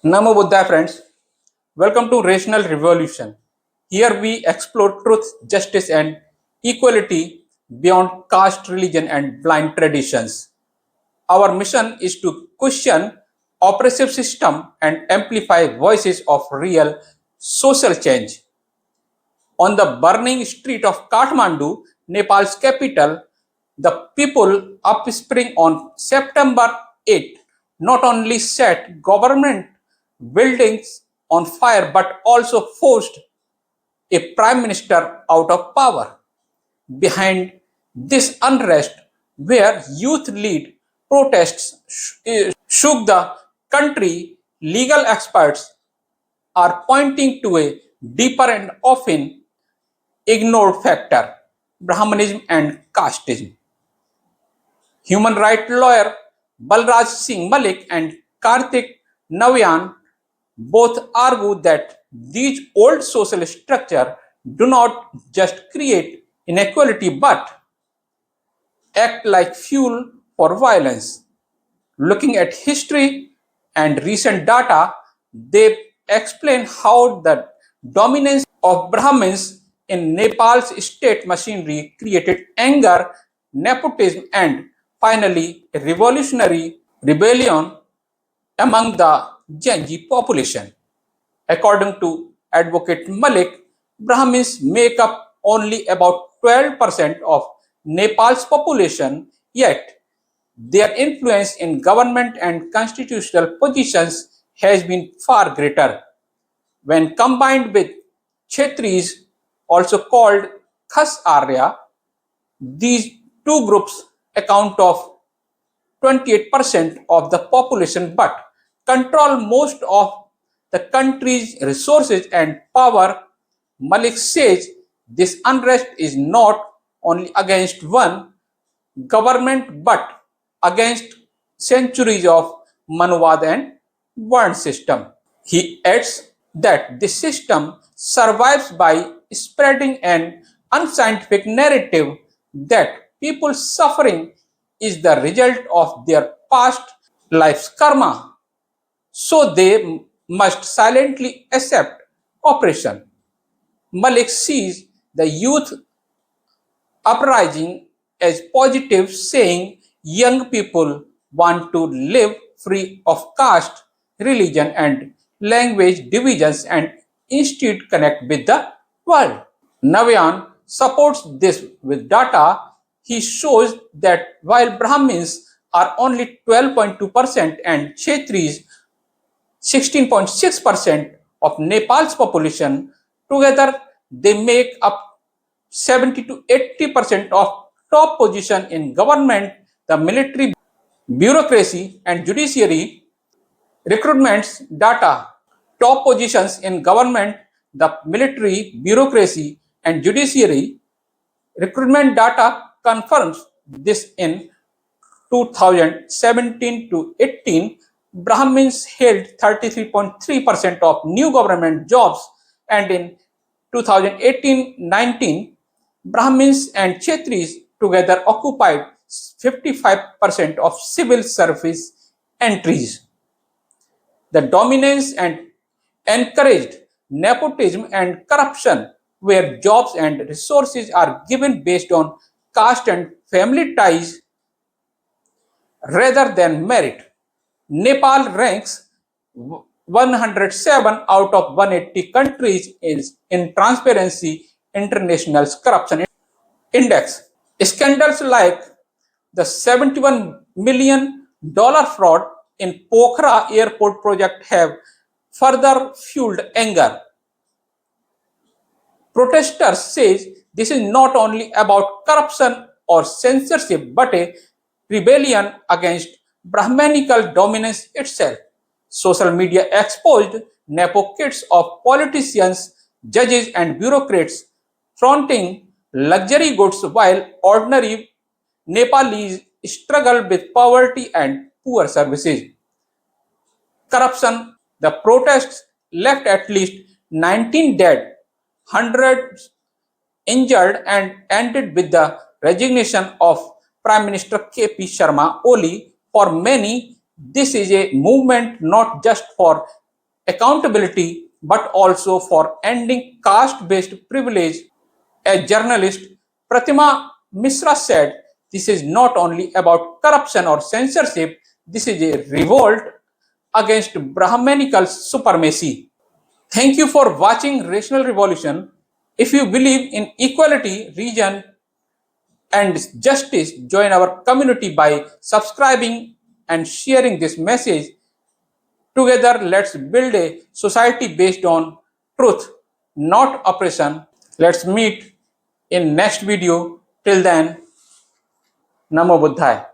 Namo Buddha friends, welcome to Rational Revolution. Here we explore truth, justice and equality beyond caste, religion and blind traditions. Our mission is to question oppressive system and amplify voices of real social change. On the burning street of Kathmandu, Nepal's capital, the people upspring on September 8 not only set government buildings on fire but also forced a prime minister out of power. Behind this unrest, where youth lead protests shook the country, legal experts are pointing to a deeper and often ignored factor: Brahmanism and casteism. Human rights lawyer Balraj Singh Malik and Karthik Navayan both argue that these old social structures do not just create inequality but act like fuel for violence. Looking at history and recent data, they explain how the dominance of Brahmins in Nepal's state machinery created anger, nepotism, and finally a revolutionary rebellion among the Gen Z population. According to Advocate Malik, Brahmins make up only about 12% of Nepal's population, yet their influence in government and constitutional positions has been far greater. When combined with Kshetris, also called Khas Arya, these two groups account of 28% of the population but control most of the country's resources and power. Malik says this unrest is not only against one government but against centuries of Manwad and Varn system. He adds that this system survives by spreading an unscientific narrative that people's suffering is the result of their past life's karma, so they must silently accept oppression. Malik sees the youth uprising as positive, saying young people want to live free of caste, religion, and language divisions and instead connect with the world. Navayan supports this with data. He shows that while Brahmins are only 12.2% and Kshetris 16.6% of Nepal's population, together they make up 70 to 80% of top position in government, the military, bureaucracy and judiciary. Recruitments data: top positions in government, the military, bureaucracy and judiciary. Recruitment data confirms this. In 2017 to 18, Brahmins held 33.3% of new government jobs, and in 2018-19, Brahmins and Kshetris together occupied 55% of civil service entries. The dominance and encouraged nepotism and corruption, where jobs and resources are given based on caste and family ties rather than merit. Nepal ranks 107 out of 180 countries in Transparency International's Corruption Index. Scandals like the $71 million fraud in Pokhara airport project have further fueled anger. Protesters say this is not only about corruption or censorship but a rebellion against Brahmanical dominance itself. Social media exposed nepo kids of politicians, judges, and bureaucrats flaunting luxury goods while ordinary Nepalese struggle with poverty and poor services. Corruption: the protests left at least 19 dead, hundreds injured, and ended with the resignation of Prime Minister KP Sharma Oli. For many, this is a movement not just for accountability, but also for ending caste-based privilege. A journalist, Pratima Misra, said, "This is not only about corruption or censorship, this is a revolt against Brahmanical supremacy." Thank you for watching Rational Revolution. If you believe in equality, region, and justice, join our community by subscribing and sharing this message. Together, let's build a society based on truth, not oppression. Let's meet in next video. Till then, Namo Buddhaya.